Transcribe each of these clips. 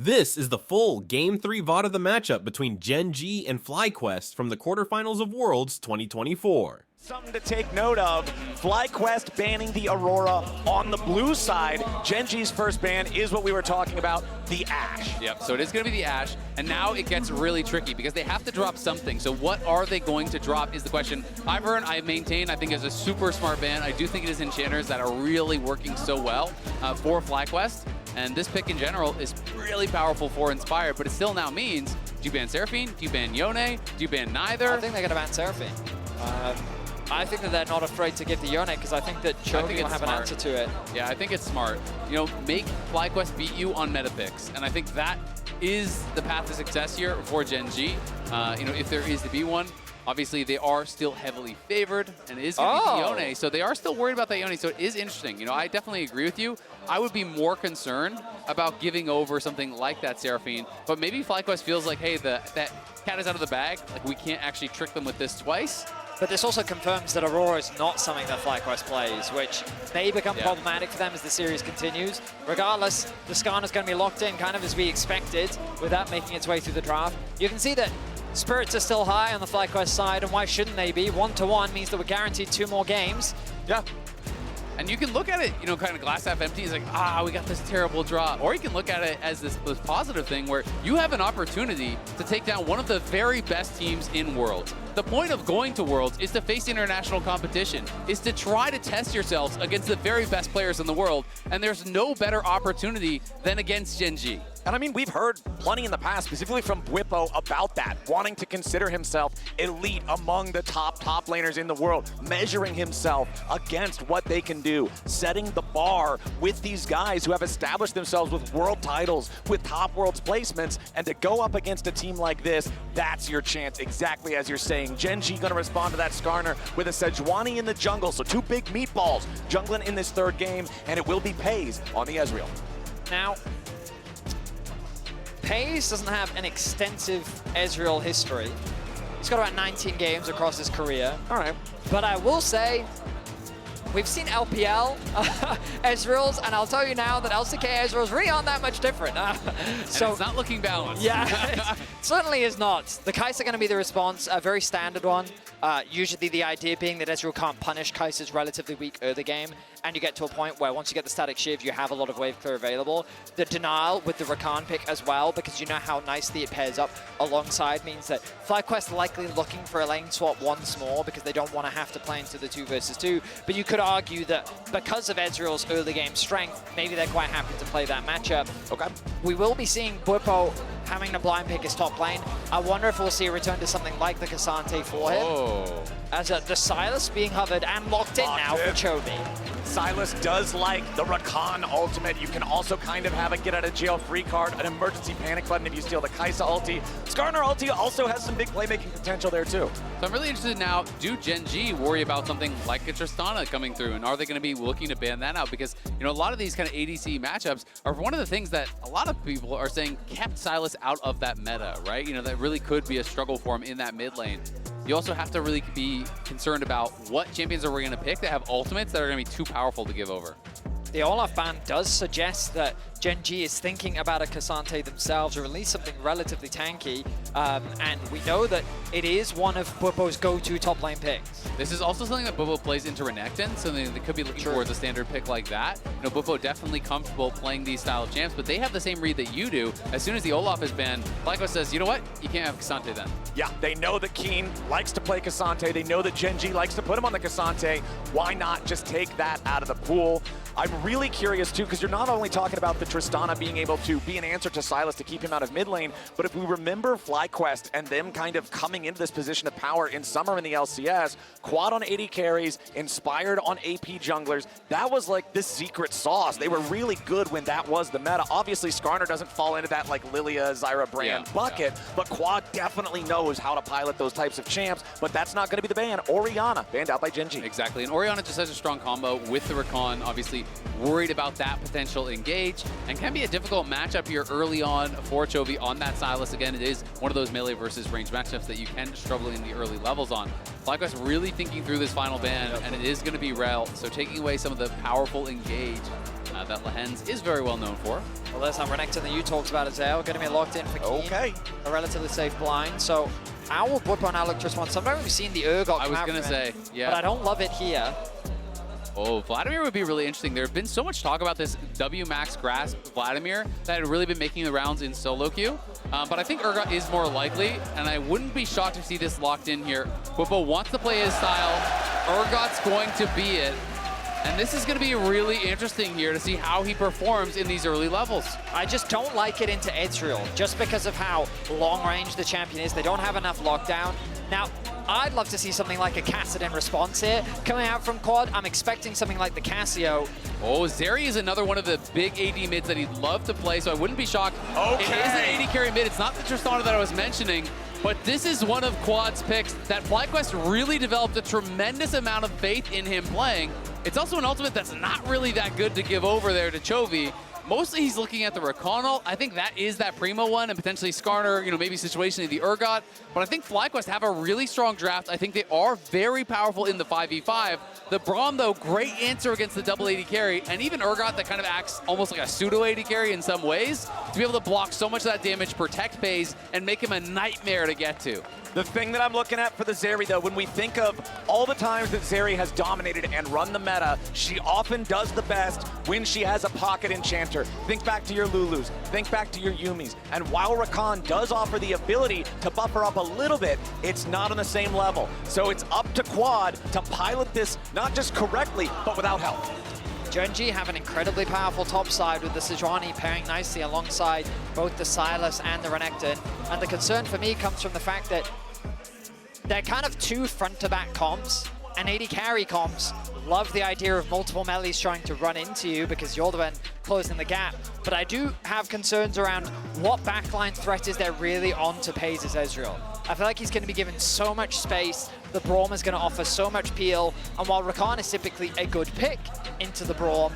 This is the full Game 3 VOD of the matchup between Gen.G and FlyQuest from the Quarterfinals of Worlds 2024. Something to take note of, FlyQuest banning the Aurora on the blue side. Gen.G's first ban is what we were talking about, the Ashe. Yep, so it is going to be the Ashe, and now it gets really tricky because they have to drop something. So what are they going to drop is the question. Ivern, I maintain, I think is a super smart ban. I do think it is enchanters that are really working so well for FlyQuest. And this pick in general is really powerful for Inspired, but it still now means, do you ban Seraphine? Do you ban Yone? Do you ban neither? I think they're going to ban Seraphine. I think that they're not afraid to give the Yone because I think that Chovy will have an answer to it. Yeah, I think it's smart. You know, make FlyQuest beat you on meta picks, and I think that is the path to success here for Gen.G. You know, if there is to be one. Obviously, they are still heavily favored, and it is going to be the Yone, so they are still worried about that Yone, so it is interesting. You know, I definitely agree with you. I would be more concerned about giving over something like that Seraphine, but maybe FlyQuest feels like, hey, that cat is out of the bag. Like, we can't actually trick them with this twice. But this also confirms that Aurora is not something that FlyQuest plays, which may become problematic for them as the series continues. Regardless, the Skarner's going to be locked in kind of as we expected without making its way through the draft. You can see that spirits are still high on the FlyQuest side, and why shouldn't they be? 1-1 means that we're guaranteed 2 more games. Yeah. And you can look at it, you know, kind of glass half empty. It's like, we got this terrible draw. Or you can look at it as this positive thing where you have an opportunity to take down one of the very best teams in Worlds. The point of going to Worlds is to face international competition, is to try to test yourselves against the very best players in the world, and there's no better opportunity than against Gen.G. And I mean, we've heard plenty in the past, specifically from Bwipo, about that, wanting to consider himself elite among the top laners in the world, measuring himself against what they can do, setting the bar with these guys who have established themselves with world titles, with top worlds placements, and to go up against a team like this, that's your chance, exactly as you're saying. Gen.G gonna respond to that Skarner with a Sejuani in the jungle, so 2 big meatballs jungling in this 3rd game, and it will be Pays on the Ezreal. Now, Pays doesn't have an extensive Ezreal history. He's got about 19 games across his career. All right. But I will say, we've seen LPL Ezreals, and I'll tell you now that LCK Ezreals really aren't that much different. So it's not looking balanced. Yeah, it certainly is not. The Kai'Sa are going to be the response, a very standard one. Usually the idea being that Ezreal can't punish Kai'Sa's relatively weak early game, and you get to a point where once you get the static shiv, you have a lot of wave clear available. The denial with the Rakan pick as well, because you know how nicely it pairs up alongside, means that FlyQuest likely looking for a lane swap once more because they don't want to have to play into the 2 versus 2. But you could argue that because of Ezreal's early game strength, maybe they're quite happy to play that matchup. Okay. We will be seeing Bwipo having to blind pick his top lane. I wonder if we'll see a return to something like the K'Sante for him. As the Sylas being hovered and locked in now for Chovy. Sylas does like the Rakan ultimate. You can also kind of have a get out of jail free card, an emergency panic button if you steal the Kai'Sa ulti. Skarner ulti also has some big playmaking potential there too. So I'm really interested now, do Gen.G worry about something like a Tristana coming through, and are they going to be looking to ban that out? Because, you know, a lot of these kind of ADC matchups are one of the things that a lot of people are saying kept Sylas out of that meta, right? You know, that really could be a struggle for him in that mid lane. You also have to really be concerned about what champions are we going to pick that have ultimates that are going to be too powerful to give over. The Olaf ban does suggest that Gen.G is thinking about a K'Sante themselves, or at least something relatively tanky, and we know that it is one of Bwipo's go-to top lane picks. This is also something that Bwipo plays into Renekton, so they could be looking towards a standard pick like that. You know, Bwipo definitely comfortable playing these style of champs, but they have the same read that you do. As soon as the Olaf is banned, FlyQuest says, you know what? You can't have K'Sante then. Yeah, they know that Keen likes to play K'Sante. They know that Gen.G likes to put him on the K'Sante. Why not just take that out of the pool? I'm really curious too, because you're not only talking about the Tristana being able to be an answer to Sylas to keep him out of mid lane, but if we remember FlyQuest and them kind of coming into this position of power in summer in the LCS, Quad on 80 carries, Inspired on AP junglers, that was like the secret sauce. They were really good when that was the meta. Obviously, Skarner doesn't fall into that like Lilia, Zyra brand bucket, but Quad definitely knows how to pilot those types of champs, but that's not going to be the ban. Orianna, banned out by Gen.G. Exactly, and Orianna just has a strong combo with the Rakan, obviously worried about that potential engage, and can be a difficult matchup here early on for Chovy on that Sylas. Again, it is one of those melee versus range matchups that you can struggle in the early levels on. FlyQuest really thinking through this final ban, and it is going to be Rel, so taking away some of the powerful engage that Lehens is very well known for. Well, there's that Renekton that you talked about, Azale. Going to be locked in for Keen. Okay. A relatively safe blind. So Owl would point out look to respond. Sometimes we've seen the Urgot I come was out going to from it, say, yeah. but I don't love it here. Oh, Vladimir would be really interesting. There have been so much talk about this W Max Grasp Vladimir that had really been making the rounds in solo queue. But I think Urgot is more likely, and I wouldn't be shocked to see this locked in here. Bwipo wants to play his style. Urgot's going to be it. And this is going to be really interesting here to see how he performs in these early levels. I just don't like it into Ezreal, just because of how long range the champion is. They don't have enough lockdown. Now, I'd love to see something like a Kassadin response here. Coming out from quad, I'm expecting something like the Cassio. Oh, Zeri is another one of the big AD mids that he'd love to play, so I wouldn't be shocked. Okay. It is an AD carry mid. It's not the Tristana that I was mentioning, but this is one of Quad's picks that FlyQuest really developed a tremendous amount of faith in him playing. It's also an ultimate that's not really that good to give over there to Chovy. Mostly he's looking at the Rakan ult. I think that is that Primo one, and potentially Skarner, maybe situationally the Urgot. But I think FlyQuest have a really strong draft. I think they are very powerful in the 5v5. The Braum, though, great answer against the double AD carry, and even Urgot that kind of acts almost like a pseudo AD carry in some ways, to be able to block so much of that damage, protect phase, and make him a nightmare to get to. The thing that I'm looking at for the Zeri, though, when we think of all the times that Zeri has dominated and run the meta, she often does the best when she has a pocket enchanter. Think back to your Lulus, think back to your Yumis. And while Rakan does offer the ability to buffer up a little bit, it's not on the same level. So it's up to Quad to pilot this not just correctly, but without help. Gen.G have an incredibly powerful top side with the Sejuani pairing nicely alongside both the Sylas and the Renekton. And the concern for me comes from the fact that they're kind of two front-to-back comps, and AD carry comps love the idea of multiple melees trying to run into you because you're the one closing the gap. But I do have concerns around what backline threat is there really on to Paze's Ezreal. I feel like he's going to be given so much space, the Braum is going to offer so much peel, and while Rakan is typically a good pick into the Braum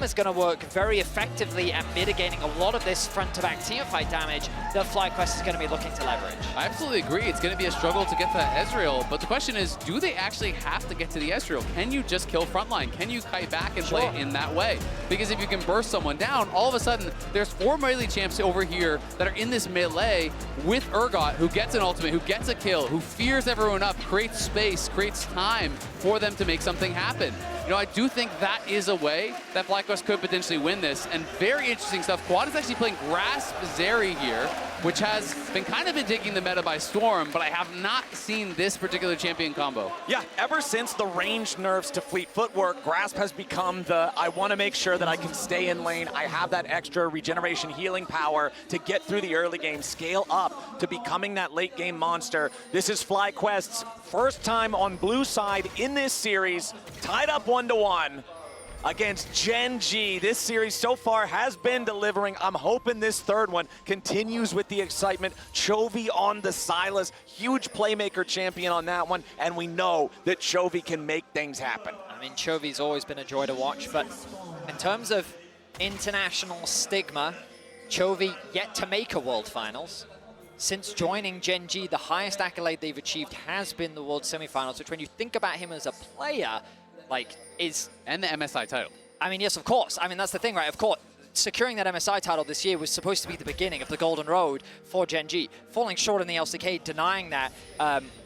is going to work very effectively at mitigating a lot of this front-to-back teamfight damage that FlyQuest is going to be looking to leverage. I absolutely agree. It's going to be a struggle to get to Ezreal, but the question is, do they actually have to get to the Ezreal? Can you just kill frontline? Can you kite back and play in that way? Because if you can burst someone down, all of a sudden, there's 4 melee champs over here that are in this melee with Urgot, who gets an ultimate, who gets a kill, who fears everyone up, creates space, creates time for them to make something happen. I do think that is a way that FlyQuest could potentially win this, and very interesting stuff. Quad is actually playing Grasp Zeri here, which has been kind of been taking the meta by storm, but I have not seen this particular champion combo. Yeah, ever since the range nerfs to Fleet Footwork, Grasp has become the, I want to make sure that I can stay in lane, I have that extra regeneration healing power to get through the early game, scale up to becoming that late game monster. This is FlyQuest's first time on blue side in this series, tied up 1-1 against Gen.G. This series so far has been delivering. I'm hoping this third one continues with the excitement. Chovy on the Sylas, huge playmaker champion on that one, and we know that Chovy can make things happen. I mean, Chovy's always been a joy to watch, but in terms of international stigma, Chovy yet to make a World Finals. Since joining Gen.G, the highest accolade they've achieved has been the World Semifinals, which when you think about him as a player, And the MSI title. I mean, yes, of course. I mean, that's the thing, right? Of course, securing that MSI title this year was supposed to be the beginning of the golden road for Gen.G. Falling short in the LCK, denying that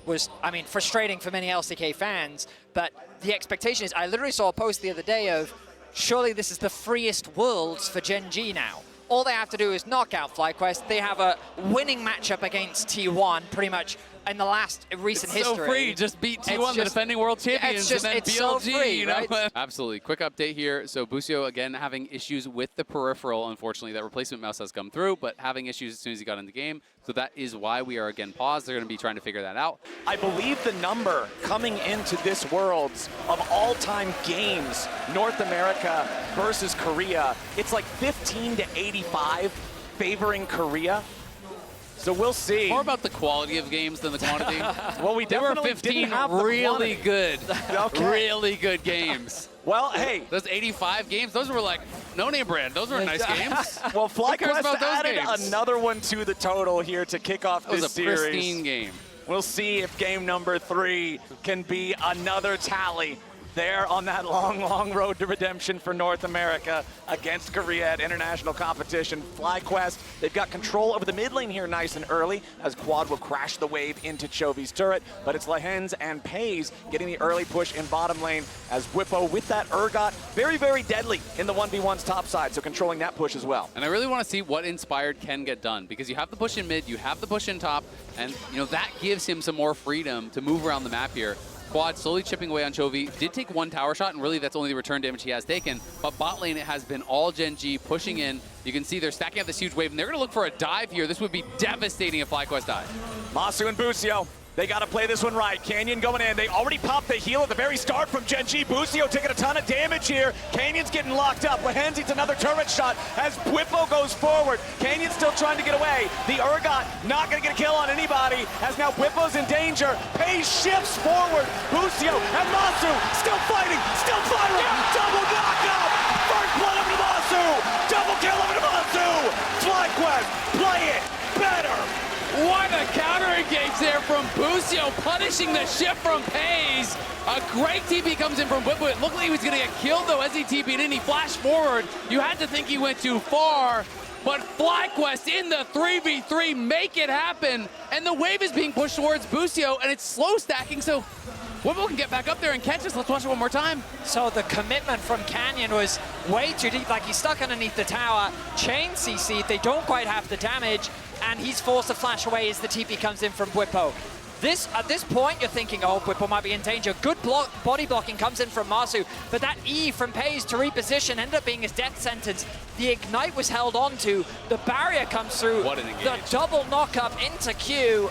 was, I mean, frustrating for many LCK fans. But the expectation is, I literally saw a post the other day of, surely this is the freest worlds for Gen.G now. All they have to do is knock out FlyQuest. They have a winning matchup against T1 pretty much in the last recent history. So free, just beat T1, the defending world champions, and then BLG, so free, right? Absolutely. Quick update here. So Busio, again, having issues with the peripheral, unfortunately. That replacement mouse has come through, but having issues as soon as he got in the game. So that is why we are again paused. They're going to be trying to figure that out. I believe the number coming into this Worlds of all-time games, North America versus Korea, it's like 15 to 85 favoring Korea. So we'll see. More about the quality of games than the quantity. Well, we there were definitely 15 didn't have the really good, really good games. Well, hey. Those 85 games, those were like no-name brand. Those were nice games. Well, FlyQuest added another one to the total here to kick off this series. It was a pristine game. We'll see if game number 3 can be another tally They're on that long, long road to redemption for North America against Korea at international competition. FlyQuest, they've got control over the mid lane here nice and early as Quad will crash the wave into Chovy's turret, but it's Lehens and Pays getting the early push in bottom lane as Whippo with that Urgot, very, very deadly in the 1v1's top side, so controlling that push as well. And I really want to see what Inspired can get done, because you have the push in mid, you have the push in top, and that gives him some more freedom to move around the map here. Quad slowly chipping away on Chovy. Did take one tower shot, and really that's only the return damage he has taken. But bot lane, it has been all Gen.G pushing in. You can see they're stacking up this huge wave, and they're going to look for a dive here. This would be devastating if FlyQuest died. Masu and Busio, they got to play this one right. Canyon going in. They already popped the heal at the very start from Gen.G. Busio taking a ton of damage here. Canyon's getting locked up. Lehens eats another turret shot as Whippo goes forward. Canyon's still trying to get away. The Urgot not going to get a kill on anybody as now Whippo's in danger. Pays shifts forward. Busio and Masu still fighting, still fighting. Double knockup. First blood over to Masu. Double kill over to Masu. FlyQuest, play it better. What a counter engage there from Busio, punishing the shift from Pays. A great TP comes in from Whippo. It looked like he was going to get killed, though, as he TP'd in. He flashed forward. You had to think he went too far. But FlyQuest in the 3v3 make it happen. And the wave is being pushed towards Busio, and it's slow stacking, so Whippo can get back up there and catch us. Let's watch it one more time. So the commitment from Canyon was way too deep. Like, he's stuck underneath the tower. Chain CC, they don't quite have the damage, and he's forced to flash away as the TP comes in from Whippo. At this point, you're thinking, oh, Whippo might be in danger. Good body blocking comes in from Masu, but that E from Pays to reposition ended up being his death sentence. The Ignite was held onto. The barrier comes through. What an engage. The double knock-up into Q.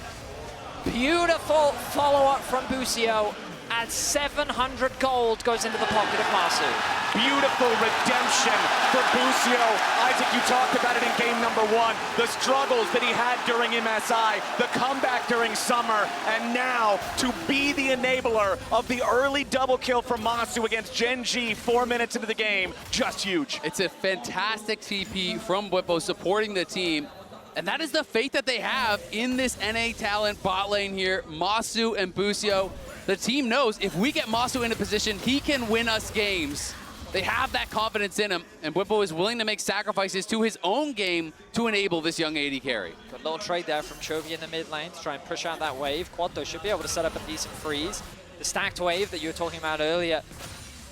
Beautiful follow-up from Busio as 700 gold goes into the pocket of Masu. Beautiful redemption for Busio. Isaac, you talked about it in game number 1. The struggles that he had during MSI, the comeback during summer, and now to be the enabler of the early double kill from Masu against Gen.G 4 minutes into the game, just huge. It's a fantastic TP from Whippo supporting the team. And that is the faith that they have in this NA talent bot lane here, Masu and Busio. The team knows if we get Masu in a position, he can win us games. They have that confidence in him, and Whippo is willing to make sacrifices to his own game to enable this young AD carry. Good little trade there from Chovy in the mid lane to try and push out that wave. Quad, though, should be able to set up a decent freeze. The stacked wave that you were talking about earlier,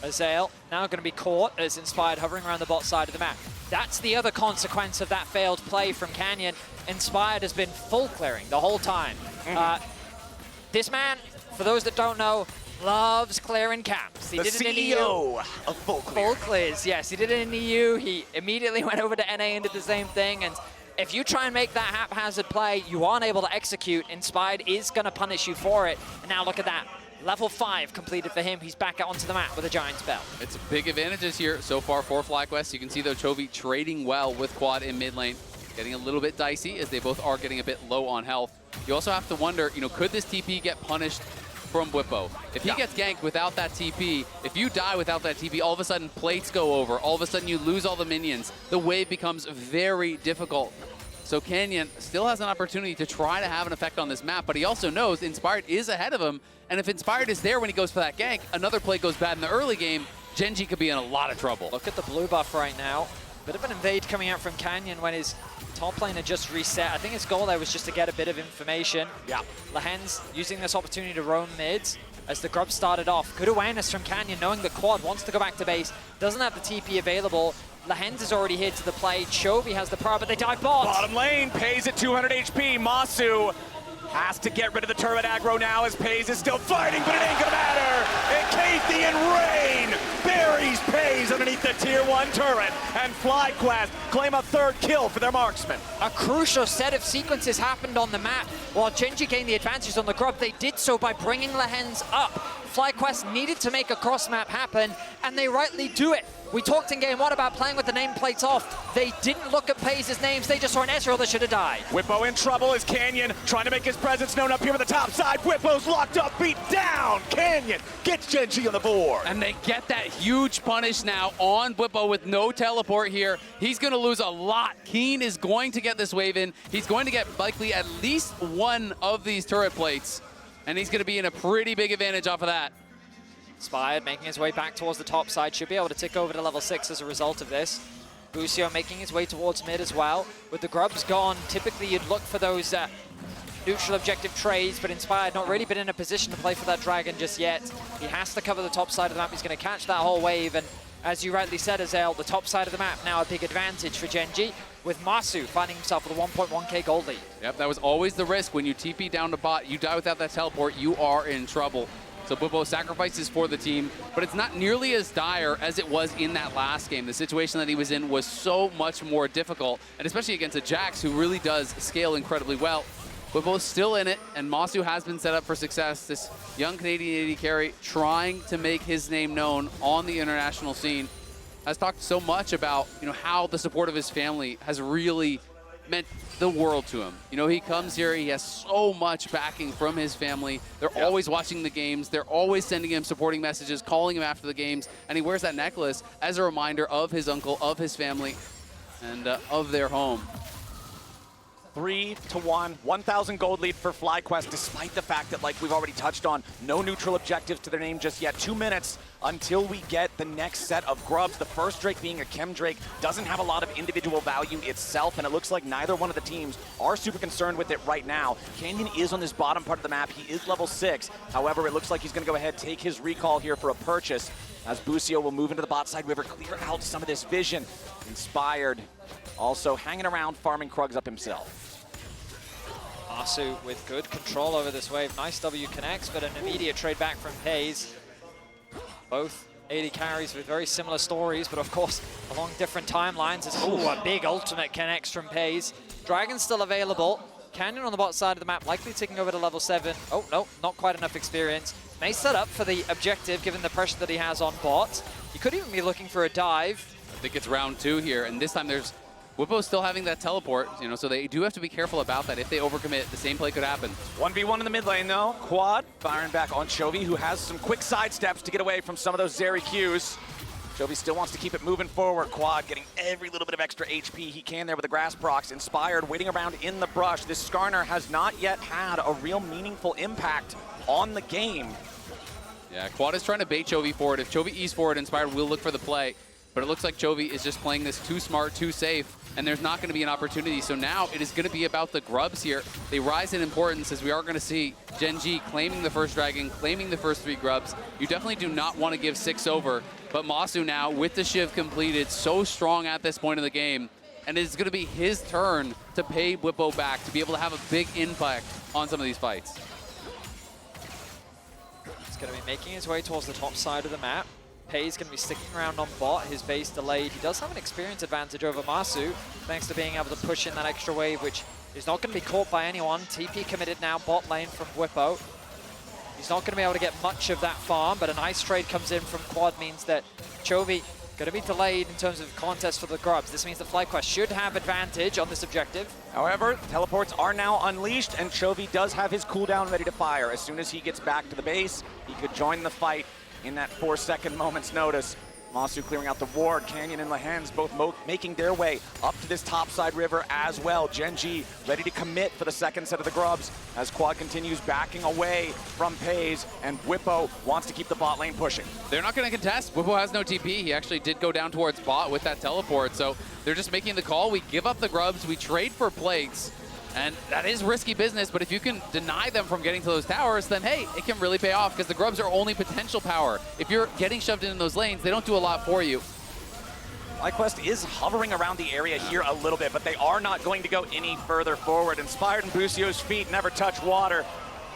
Azael, now going to be caught as Inspired hovering around the bot side of the map. That's the other consequence of that failed play from Canyon. Inspired has been full clearing the whole time. This man, for those that don't know, loves clearing camps. He the did it in CEO EU. of full clear. Full clears, yes. He did it in EU. He immediately went over to NA and did the same thing. And if you try and make that haphazard play, you aren't able to execute. Inspired is going to punish you for it. And now look at that. Level 5 completed for him. He's back out onto the map with a giant spell. It's big advantages here so far for FlyQuest. You can see, though, Chovy trading well with Quad in mid lane. Getting a little bit dicey as they both are getting a bit low on health. You also have to wonder, could this TP get punished from Whippo? If he gets ganked without that TP, if you die without that TP, all of a sudden plates go over. All of a sudden you lose all the minions. The wave becomes very difficult. So Canyon still has an opportunity to try to have an effect on this map, but he also knows Inspired is ahead of him, and if Inspired is there when he goes for that gank, another play goes bad in the early game, Gen.G could be in a lot of trouble. Look at the blue buff right now. Bit of an invade coming out from Canyon when his top lane had just reset. I think his goal there was just to get a bit of information. Yeah. Lehens using this opportunity to roam mids as the grub started off. Good awareness from Canyon, knowing the Quad wants to go back to base, doesn't have the TP available. Lehens is already here to the play. Chovy has the power, but they dive bot. Bottom lane, Pays at 200 HP. Masu has to get rid of the turret aggro now as Pays is still fighting, but it ain't gonna matter. And Kathy and Rain buries Pays underneath the tier 1 turret, and FlyQuest claim a 3rd kill for their marksman. A crucial set of sequences happened on the map. While Gen.G gained the advantage on the grub, they did so by bringing Lehens up. FlyQuest needed to make a cross map happen, and they rightly do it. We talked in game 1 about playing with the nameplates off. They didn't look at Pays' names, they just saw an Ezreal that should have died. Whippo in trouble as Canyon trying to make his presence known up here on the top side. Whippo's locked up, beat down. Canyon gets Gen.G on the board. And they get that huge punish now on Whippo with no teleport here. He's going to lose a lot. Keen is going to get this wave in. He's going to get likely at least one of these turret plates. And he's going to be in a pretty big advantage off of that. Inspired making his way back towards the top side, should be able to tick over to level 6 as a result of this. Busio making his way towards mid as well. With the grubs gone, typically you'd look for those neutral objective trades, but Inspired not really been in a position to play for that dragon just yet. He has to cover the top side of the map. He's going to catch that whole wave, and as you rightly said, Azael, the top side of the map now a big advantage for Gen.G, with Masu finding himself with a 1.1k gold lead. Yep, that was always the risk. When you TP down to bot, you die without that teleport, you are in trouble. So Bwipo sacrifices for the team, but it's not nearly as dire as it was in that last game. The situation that he was in was so much more difficult, and especially against a Jax who really does scale incredibly well. Bwipo's still in it, and Masu has been set up for success. This young Canadian AD carry trying to make his name known on the international scene. Has talked so much about, how the support of his family has really meant the world to him. He comes here, he has so much backing from his family. They're always watching the games. They're always sending him supporting messages, calling him after the games, and he wears that necklace as a reminder of his uncle, of his family, and of their home. 3-1, 1,000 gold lead for FlyQuest, despite the fact that, like we've already touched on, no neutral objectives to their name just yet. 2 minutes until we get the next set of grubs. The first Drake being a Chem Drake doesn't have a lot of individual value itself, and it looks like neither one of the teams are super concerned with it right now. Canyon is on this bottom part of the map. He is level 6. However, it looks like he's going to go ahead, take his recall here for a purchase, as Busio will move into the bot side river, clear out some of this vision. Inspired also hanging around, farming Krugs up himself. Masu with good control over this wave. Nice W connects, but an immediate trade back from FaZe. Both AD carries with very similar stories, but of course, along different timelines. Ooh, a big ultimate connects from FaZe. Dragon's still available. Canyon on the bot side of the map, likely ticking over to level 7. Oh, no, not quite enough experience. May set up for the objective, given the pressure that he has on bot. He could even be looking for a dive. I think it's round 2 here, and this time there's Bwipo still having that teleport, so they do have to be careful about that. If they overcommit, the same play could happen. 1v1 in the mid lane, though. Quad firing back on Chovy, who has some quick sidesteps to get away from some of those Zeri Qs. Chovy still wants to keep it moving forward. Quad getting every little bit of extra HP he can there with the grass procs. Inspired, waiting around in the brush. This Skarner has not yet had a real meaningful impact on the game. Yeah, Quad is trying to bait Chovy forward. If Chovy E's forward, Inspired will look for the play. But it looks like Chovy is just playing this too smart, too safe, and there's not going to be an opportunity. So now it is going to be about the grubs here. They rise in importance, as we are going to see Gen.G claiming the first dragon, claiming the first 3 grubs. You definitely do not want to give 6 over, but Masu now, with the Shiv completed, so strong at this point in the game, and it's going to be his turn to pay Bwipo back, to be able to have a big impact on some of these fights. He's going to be making his way towards the top side of the map. Pei's going to be sticking around on bot, his base delayed. He does have an experience advantage over Masu, thanks to being able to push in that extra wave, which is not going to be caught by anyone. TP committed now, bot lane from Bwipo. He's not going to be able to get much of that farm, but a nice trade comes in from Quad, means that Chovy going to be delayed in terms of contest for the grubs. This means that FlyQuest should have advantage on this objective. However, teleports are now unleashed, and Chovy does have his cooldown ready to fire. As soon as he gets back to the base, he could join the fight in that 4-second moment's notice. Masu clearing out the ward. Canyon and Lehens both making their way up to this topside river as well. Gen.G ready to commit for the second set of the grubs as Quad continues backing away from FaZe, and Bwipo wants to keep the bot lane pushing. They're not going to contest. Bwipo has no TP. He actually did go down towards bot with that teleport, so they're just making the call. We give up the grubs. We trade for plates. And that is risky business, but if you can deny them from getting to those towers, then hey, it can really pay off, because the grubs are only potential power. If you're getting shoved in those lanes, they don't do a lot for you. FlyQuest is hovering around the area here a little bit, but they are not going to go any further forward. Inspired and Busio's feet never touch water,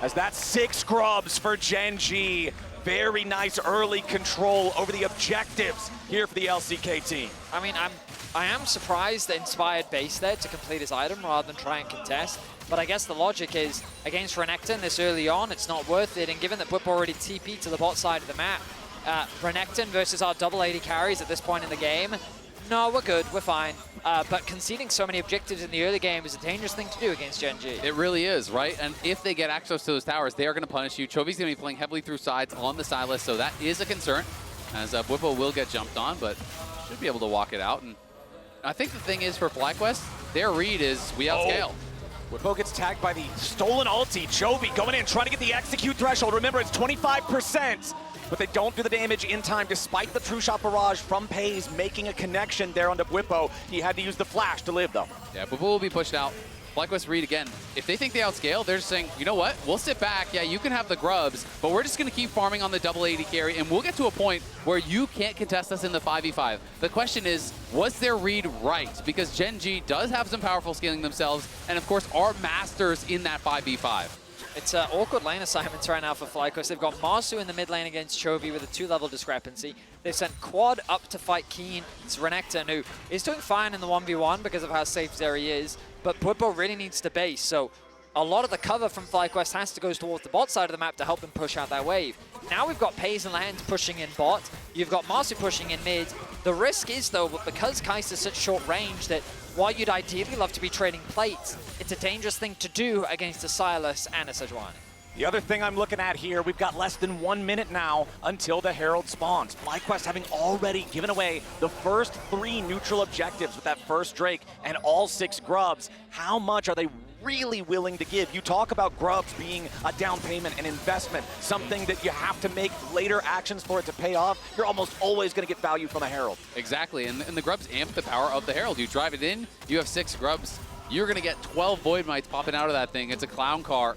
as that's 6 grubs for Gen.G. Very nice early control over the objectives here for the LCK team. I mean, I am surprised that Inspired base there to complete his item rather than try and contest. But I guess the logic is, against Renekton this early on, it's not worth it. And given that Bwipo already TP'd to the bot side of the map, Renekton versus our double AD carries at this point in the game, no, we're good, we're fine. But conceding so many objectives in the early game is a dangerous thing to do against Gen.G. It really is, right? And if they get access to those towers, they are going to punish you. Chovy's going to be playing heavily through sides on the Silas, so that is a concern, as Bwipo will get jumped on, but should be able to walk it out. And I think the thing is for FlyQuest, their read is we outscale. Whippo gets tagged by the stolen ulti. Chovy going in, trying to get the execute threshold. Remember, it's 25%, but they don't do the damage in time despite the true shot barrage from Pays making a connection there onto Whippo. He had to use the flash to live, though. Yeah, Whippo will be pushed out. FlyQuest read again. If they think they outscale, they're just saying, you know what? We'll sit back. Yeah, you can have the grubs, but we're just going to keep farming on the double AD carry, and we'll get to a point where you can't contest us in the 5v5. The question is, was their read right? Because Gen.G does have some powerful scaling themselves, and of course are masters in that 5v5. It's awkward lane assignments right now for FlyQuest. They've got Marsu in the mid lane against Chovy with a 2-level discrepancy. They've sent Quad up to fight Keen. It's Renekton, who is doing fine in the 1v1 because of how safe Zeri is, but Whippo really needs to base, so a lot of the cover from FlyQuest has to go towards the bot side of the map to help them push out that wave. Now we've got Pays and Lands pushing in bot. You've got Marsu pushing in mid. The risk is, though, but because Kai'Sa's such short range that while you'd ideally love to be trading plates, it's a dangerous thing to do against a Sylas and a Sejuani. The other thing I'm looking at here, we've got less than 1 minute now until the Herald spawns. FlyQuest having already given away the first 3 neutral objectives with that first Drake and all 6 grubs. How much are they really willing to give? You talk about grubs being a down payment, an investment, something that you have to make later actions for it to pay off. You're almost always going to get value from a Herald. Exactly, and the grubs amp the power of the Herald. You drive it in, you have 6 grubs. You're going to get 12 Void Mites popping out of that thing. It's a clown car,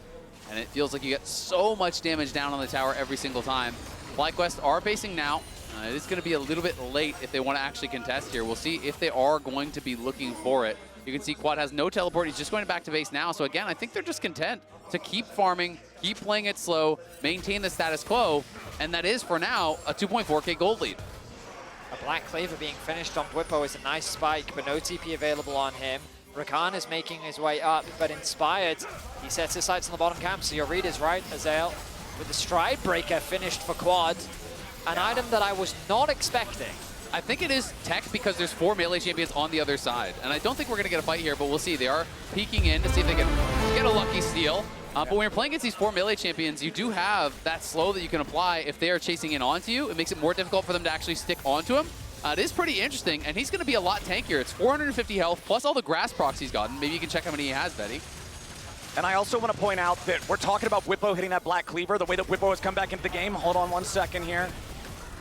and it feels like you get so much damage down on the tower every single time. FlyQuest are basing now. It is going to be a little bit late if they want to actually contest here. We'll see if they are going to be looking for it. You can see Quad has no teleport. He's just going back to base now. So again, I think they're just content to keep farming, keep playing it slow, maintain the status quo, and that is, for now, a 2.4k gold lead. A Black Cleaver being finished on Whippo is a nice spike, but no TP available on him. Rakan is making his way up, but Inspired, he sets his sights on the bottom camp, so your read is right, Azael. With the Stride Breaker finished for Quad, an item that I was not expecting. I think it is tech because there's 4 melee champions on the other side. And I don't think we're going to get a fight here, but we'll see. They are peeking in to see if they can get a lucky steal. But when you're playing against these 4 melee champions, you do have that slow that you can apply if they are chasing in onto you. It makes it more difficult for them to actually stick onto him. It is pretty interesting, and he's going to be a lot tankier. It's 450 health, plus all the grass procs he's gotten. Maybe you can check how many he has, Betty. And I also want to point out that we're talking about Whippo hitting that Black Cleaver, the way that Whippo has come back into the game. Hold on 1 second here.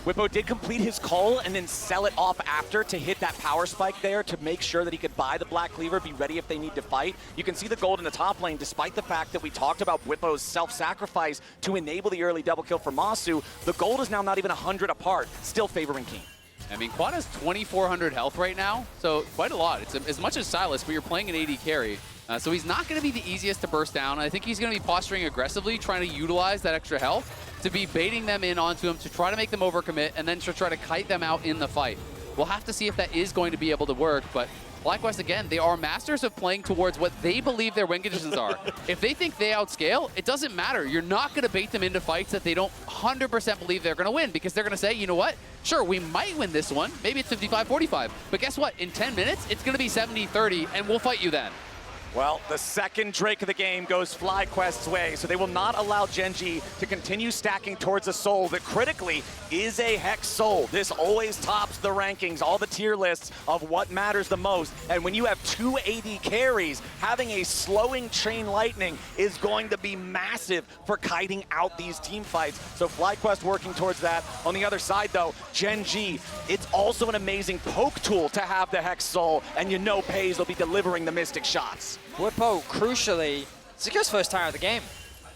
Whippo did complete his call and then sell it off after to hit that power spike there to make sure that he could buy the Black Cleaver, be ready if they need to fight. You can see the gold in the top lane, despite the fact that we talked about Whippo's self-sacrifice to enable the early double kill for Masu. The gold is now not even 100 apart, still favoring King. I mean, Quad has 2,400 health right now, so quite a lot. It's as much as Sylas, but you're playing an AD carry. So he's not going to be the easiest to burst down. I think he's going to be posturing aggressively, trying to utilize that extra health to be baiting them in onto him, to try to make them overcommit, and then to try to kite them out in the fight. We'll have to see if that is going to be able to work, but FlyQuest, again, they are masters of playing towards what they believe their win conditions are. If they think they outscale, it doesn't matter. You're not going to bait them into fights that they don't 100% believe they're going to win, because they're going to say, you know what? Sure, we might win this one. Maybe it's 55-45. But guess what? In 10 minutes, it's going to be 70-30, and we'll fight you then. Well, the second Drake of the game goes FlyQuest's way, so they will not allow Gen.G to continue stacking towards a soul that critically is a Hex soul. This always tops the rankings, all the tier lists of what matters the most. And when you have 2 AD carries, having a slowing Chain Lightning is going to be massive for kiting out these team fights. So FlyQuest working towards that. On the other side, though, Gen.G, it's also an amazing poke tool to have the Hex soul, and you know Pays will be delivering the Mystic shots. Whippo, crucially, secures first tire of the game.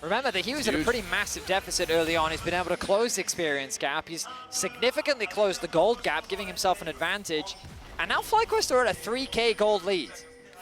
Remember that he was at a pretty massive deficit early on. He's been able to close the experience gap. He's significantly closed the gold gap, giving himself an advantage. And now FlyQuest are at a 3k gold lead.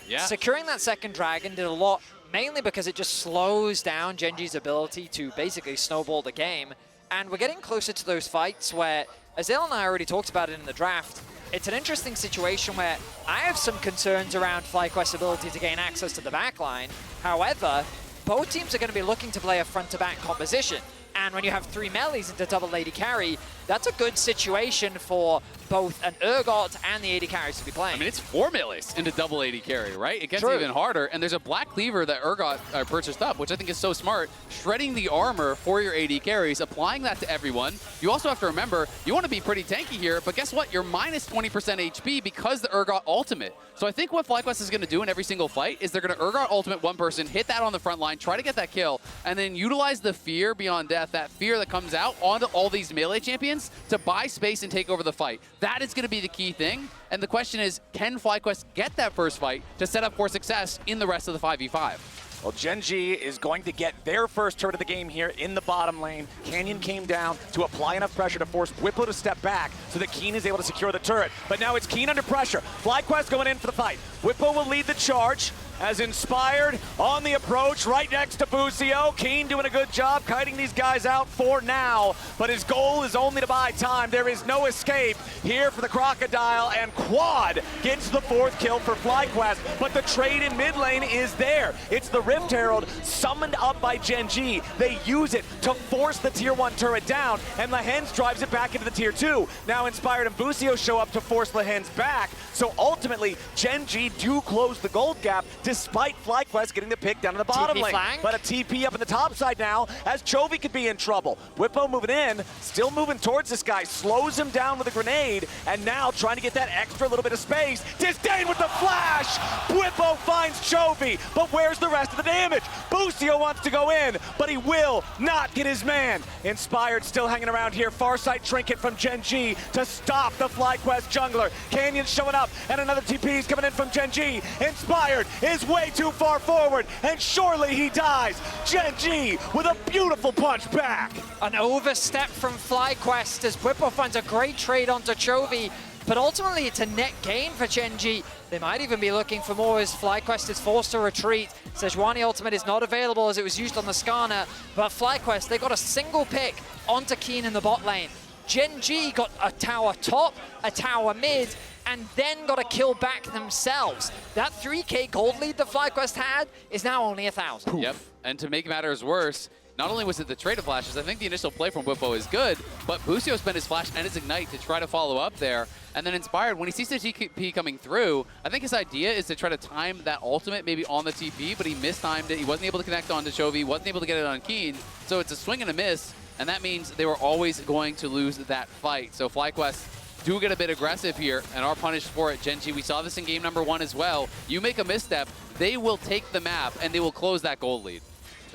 Yeah. Securing that second dragon did a lot, mainly because it just slows down Gen.G's ability to basically snowball the game. And we're getting closer to those fights where, Azael and I already talked about it in the draft, it's an interesting situation where I have some concerns around FlyQuest's ability to gain access to the backline. However, both teams are going to be looking to play a front-to-back composition. And when you have 3 melees into double AD carry, that's a good situation for both an Urgot and the AD carries to be playing. I mean, it's 4 melees into double AD carry, right? It gets True. even harder, and there's a Black Cleaver that Urgot purchased up, which I think is so smart. Shredding the armor for your AD carries, applying that to everyone. You also have to remember, you want to be pretty tanky here, but guess what? You're minus 20% HP because the Urgot ultimate. So I think what FlyQuest is going to do in every single fight is they're going to Urgot ultimate one person, hit that on the front line, try to get that kill, and then utilize the fear beyond death, that fear that comes out onto all these melee champions to buy space and take over the fight. That is going to be the key thing. And the question is, can FlyQuest get that first fight to set up for success in the rest of the 5v5? Well, Gen.G is going to get their first turret of the game here in the bottom lane. Canyon came down to apply enough pressure to force Whippo to step back so that Keen is able to secure the turret. But now it's Keen under pressure. FlyQuest going in for the fight. Whippo will lead the charge as Inspired on the approach right next to Busio. Keen doing a good job kiting these guys out for now, but his goal is only to buy time. There is no escape here for the Crocodile, and Quad gets the 4th kill for FlyQuest, but the trade in mid lane is there. It's the Rift Herald summoned up by Gen.G. They use it to force the tier 1 turret down, and Lehens drives it back into the tier 2. Now Inspired and Busio show up to force Lehens back, so ultimately Gen.G do close the gold gap despite FlyQuest getting the pick down in the bottom TP lane. flank. But a TP up in the top side now, as Chovy could be in trouble. Whippo moving in, still moving towards this guy, slows him down with a grenade, and now trying to get that extra little bit of space. Disdain with the flash! Whippo finds Chovy, but where's the rest of the damage? Busio wants to go in, but he will not get his man. Inspired still hanging around here. Farsight trinket from Gen.G to stop the FlyQuest jungler. Canyon showing up, and another TP is coming in from Gen.G. Inspired is way too far forward, and surely he dies. Gen.G with a beautiful punch back. An overstep from FlyQuest as Whippo finds a great trade onto Chovy, but ultimately it's a net gain for Gen.G. They might even be looking for more as FlyQuest is forced to retreat. Sejuani ultimate is not available as it was used on the Skarner, but FlyQuest, they got a single pick onto Keen in the bot lane. Gen.G got a tower top, a tower mid, and then got a kill back themselves. That 3k gold lead that FlyQuest had is now only 1,000. Yep, and to make matters worse, not only was it the trade of flashes, I think the initial play from Whippo is good, but Busio spent his flash and his ignite to try to follow up there. And then Inspired, when he sees the TP coming through, I think his idea is to try to time that ultimate maybe on the TP, but he mistimed it. He wasn't able to connect onto Chovy, wasn't able to get it on Keen. So it's a swing and a miss, and that means they were always going to lose that fight. So FlyQuest do get a bit aggressive here and are punished for it. Gen.G, we saw this in game number 1 as well. You make a misstep, they will take the map and they will close that gold lead.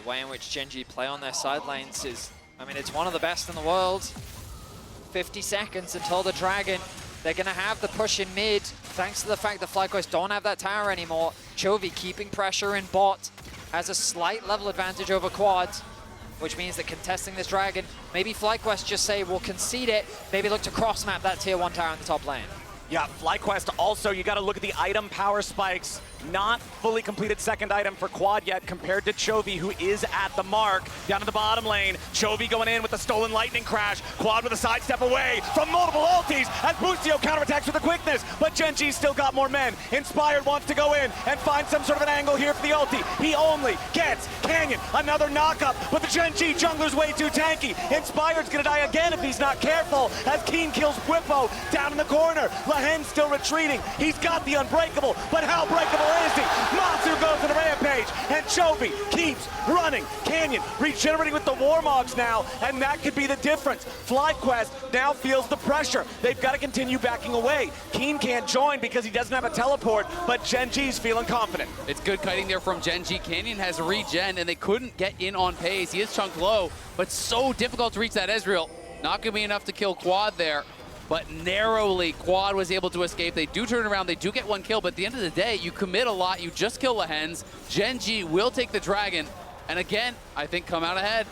The way in which Gen.G play on their side lanes is, I mean, it's one of the best in the world. 50 seconds until the Dragon. They're going to have the push in mid, thanks to the fact that FlyQuest don't have that tower anymore. Chovy keeping pressure in bot, has a slight level advantage over Quad, which means that contesting this Dragon, maybe FlyQuest just say, we'll concede it, maybe look to cross-map that tier 1 tower in the top lane. Yeah, FlyQuest also, you got to look at the item power spikes. Not fully completed second item for Quad yet compared to Chovy, who is at the mark. Down to the bottom lane, Chovy going in with the stolen lightning crash. Quad with a sidestep away from multiple ultis as Busio counterattacks with the quickness, but Gen.G still got more men. Inspired wants to go in and find some sort of an angle here for the ulti. He only gets Canyon. Another knockup, but the Gen.G jungler's way too tanky. Inspired's gonna die again if he's not careful as Keen kills Whippo down in the corner. Lehens still retreating. He's got the unbreakable, but how breakable is he? Matsu goes to the rampage, and Chovy keeps running. Canyon regenerating with the Warmogs now, and that could be the difference. FlyQuest now feels the pressure. They've got to continue backing away. Keen can't join because he doesn't have a teleport, but Gen.G's feeling confident. It's good kiting there from Gen.G. Canyon has regen, and they couldn't get in on pace. He is chunked low, but so difficult to reach that Ezreal. Not going to be enough to kill Quad there. But narrowly, Quad was able to escape. They do turn around, they do get one kill, but at the end of the day, you commit a lot, you just kill Lehens. Gen.G will take the Dragon, and again, I think come out ahead.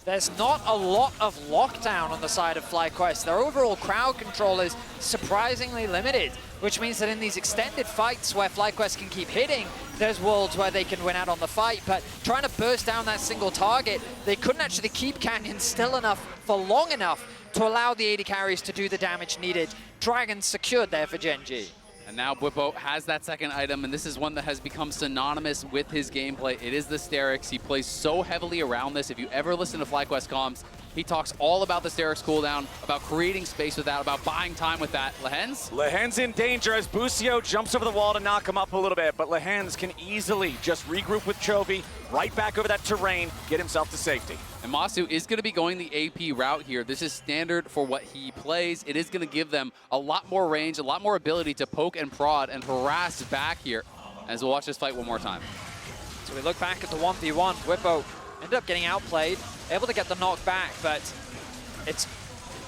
There's not a lot of lockdown on the side of FlyQuest. Their overall crowd control is surprisingly limited, which means that in these extended fights where FlyQuest can keep hitting, there's worlds where they can win out on the fight, but trying to burst down that single target, they couldn't actually keep Canyon still enough for long enough to allow the AD carries to do the damage needed. Dragon secured there for Gen.G. And now Whippo has that second item, and this is one that has become synonymous with his gameplay. It is the Sterix. He plays so heavily around this. If you ever listen to FlyQuest comms, He talks all about the Sterix cooldown, about creating space with that, about buying time with that. Lehen's in danger as Busio jumps over the wall to knock him up a little bit, but Lehen's can easily just regroup with Chovy, right back over that terrain, get himself to safety. And Masu is going to be going the AP route here. This is standard for what he plays. It is going to give them a lot more range, a lot more ability to poke and prod and harass back here, as we'll watch this fight one more time. So we look back at the 1v1. Whippo ended up getting outplayed, able to get the knock back, but it's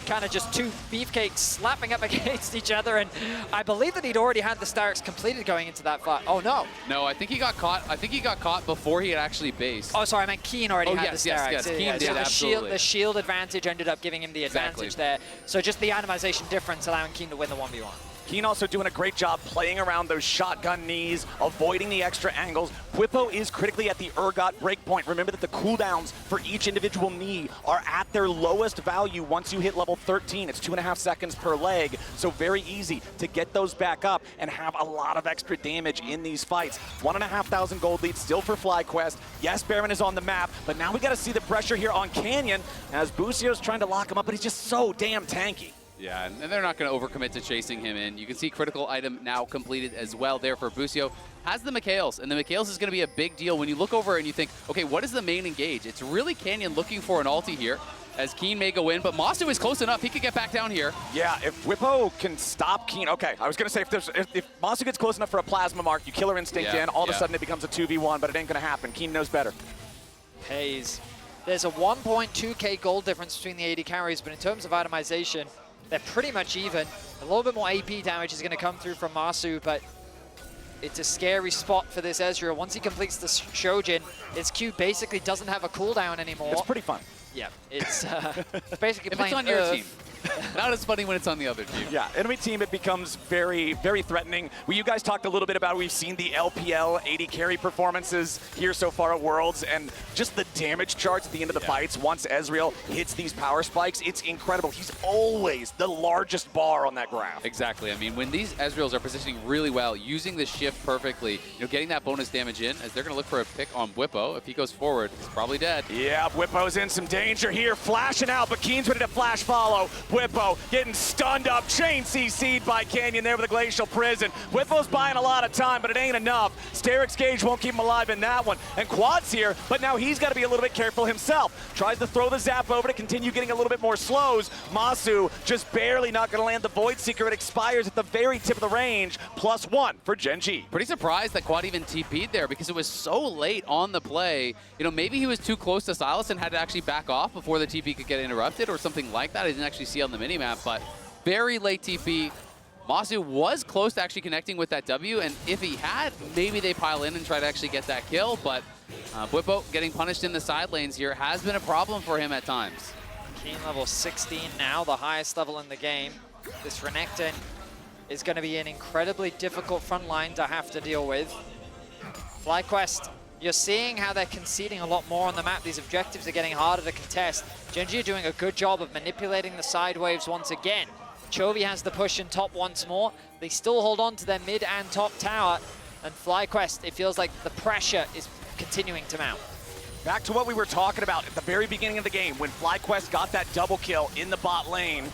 kind of just two beefcakes slapping up against each other, and I believe that he'd already had the Sterix completed going into that fight. Oh no. No, I think he got caught. I think he got caught before he had actually based. Oh, sorry, I meant Keen already had yes, the Sterix. Yes, Keen did, so absolutely. the shield advantage ended up giving him the advantage there. So just the atomization difference allowing Keen to win the 1v1. Keen also doing a great job playing around those shotgun knees, avoiding the extra angles. Whippo is critically at the ergot breakpoint. Remember that the cooldowns for each individual knee are at their lowest value once you hit level 13. It's 2.5 seconds per leg, so very easy to get those back up and have a lot of extra damage in these fights. 1,500 gold lead still for FlyQuest. Yes, Baron is on the map, but now we got to see the pressure here on Canyon as Busio's trying to lock him up, but he's just so damn tanky. Yeah, and they're not going to overcommit to chasing him in. You can see critical item now completed as well there for Busio. Has the Mikhails, and the Mikhails is going to be a big deal when you look over and you think, okay, what is the main engage? It's really Canyon looking for an ulti here, as Keen may go in, but Masu is close enough. He could get back down here. Yeah, if Whippo can stop Keen, okay, I was going to say if Masu gets close enough for a plasma mark, you killer instinct in, all of a sudden it becomes a 2v1, but it ain't going to happen. Keen knows better. Hayes. There's a 1.2k gold difference between the AD carries, but in terms of itemization, they're pretty much even. A little bit more AP damage is going to come through from Masu, but it's a scary spot for this Ezreal. Once he completes the Shojin, his Q basically doesn't have a cooldown anymore. It's pretty fun. Yeah, it's basically If playing it's on your Earth. team. Not as funny when it's on the other team. Yeah, enemy team, it becomes very, very threatening. Well, you guys talked a little bit about, we've seen the LPL AD carry performances here so far at Worlds, and just the damage charts at the end of the fights, once Ezreal hits these power spikes, it's incredible. He's always the largest bar on that graph. Exactly. I mean, when these Ezreals are positioning really well, using the shift perfectly, getting that bonus damage in, as they're going to look for a pick on Whippo. If he goes forward, he's probably dead. Yeah, Whippo's in some danger here, flashing out, but Keen's ready to flash follow. Whippo getting stunned up, chain CC'd by Canyon there with a Glacial Prison. Whippo's buying a lot of time, but it ain't enough. Sterix Gage won't keep him alive in that one. And Quad's here, but now he's got to be a little bit careful himself. Tries to throw the zap over to continue getting a little bit more slows. Masu just barely not going to land the Void Seeker. It expires at the very tip of the range. +1 for Gen.G. Pretty surprised that Quad even TP'd there because it was so late on the play. Maybe he was too close to Silas and had to actually back off before the TP could get interrupted or something like that. I didn't actually see on the minimap, but very late TP. Masu was close to actually connecting with that W, and if he had, maybe they pile in and try to actually get that kill, but Whippo getting punished in the side lanes here has been a problem for him at times. Keen level 16 now, the highest level in the game. This Renekton is going to be an incredibly difficult front line to have to deal with. FlyQuest, you're seeing how they're conceding a lot more on the map. These objectives are getting harder to contest. Gen.G are doing a good job of manipulating the side waves once again. Chovy has the push in top once more. They still hold on to their mid and top tower. And FlyQuest, it feels like the pressure is continuing to mount. Back to what we were talking about at the very beginning of the game when FlyQuest got that double kill in the bot lane.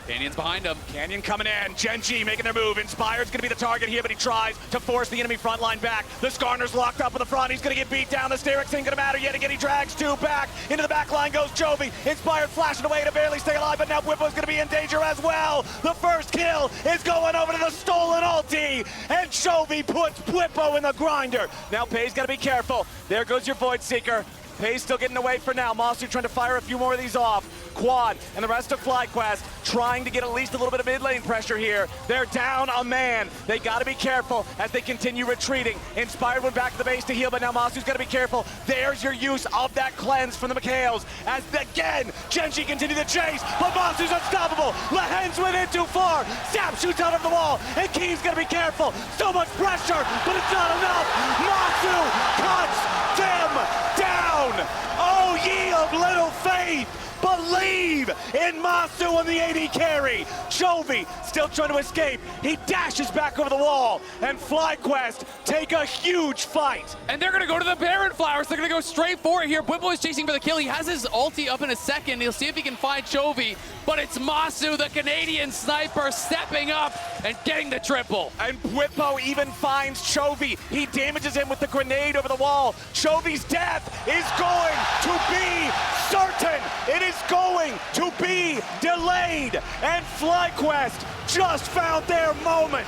Canyon's behind him. Canyon coming in. Gen.G making their move. Inspired's going to be the target here, but he tries to force the enemy front line back. The Skarner's locked up in the front. He's going to get beat down. The Sterix ain't going to matter yet. Again, he drags two back. Into the back line goes Chovy. Inspired flashing away to barely stay alive, but now Whippo's going to be in danger as well. The first kill is going over to the stolen ulti, and Chovy puts Whippo in the grinder. Now Pay's got to be careful. There goes your Void Seeker. Pay's still getting away for now. Masu trying to fire a few more of these off. Quad and the rest of FlyQuest trying to get at least a little bit of mid lane pressure here. They're down a man. They got to be careful as they continue retreating. Inspired went back to the base to heal, but now Masu's got to be careful. There's your use of that cleanse from the Mikhails. As again, Gen.G continue the chase, but Masu's unstoppable. Lehen's went in too far. Zap shoots out of the wall, and Keen's got to be careful. So much pressure, but it's not enough. Masu cuts them down. Oh, ye of little faith. But believe in Masu and the AD carry. Chovy still trying to escape. He dashes back over the wall, and FlyQuest take a huge fight. And they're gonna go to the Baron Flowers. They're gonna go straight for it here. Bwipo is chasing for the kill. He has his ulti up in a second. He'll see if he can find Chovy, but it's Masu, the Canadian sniper, stepping up and getting the triple. And Bwipo even finds Chovy. He damages him with the grenade over the wall. Chovy's death is going to be certain. It is going to be delayed. And FlyQuest just found their moment.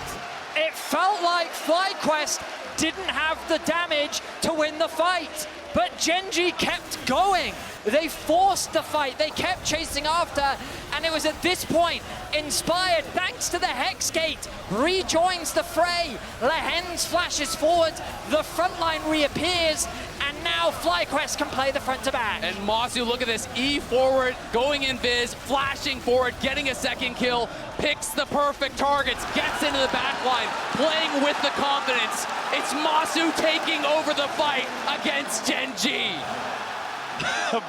It felt like FlyQuest didn't have the damage to win the fight, but Gen.G kept going. They forced the fight, they kept chasing after, and it was at this point, Inspired, thanks to the Hex Gate, rejoins the fray. Lehens flashes forward, the front line reappears, and now FlyQuest can play the front to back. And Masu, look at this, E forward, going in Viz, flashing forward, getting a second kill, picks the perfect targets, gets into the back line, playing with the confidence. It's Masu taking over the fight against Gen.G.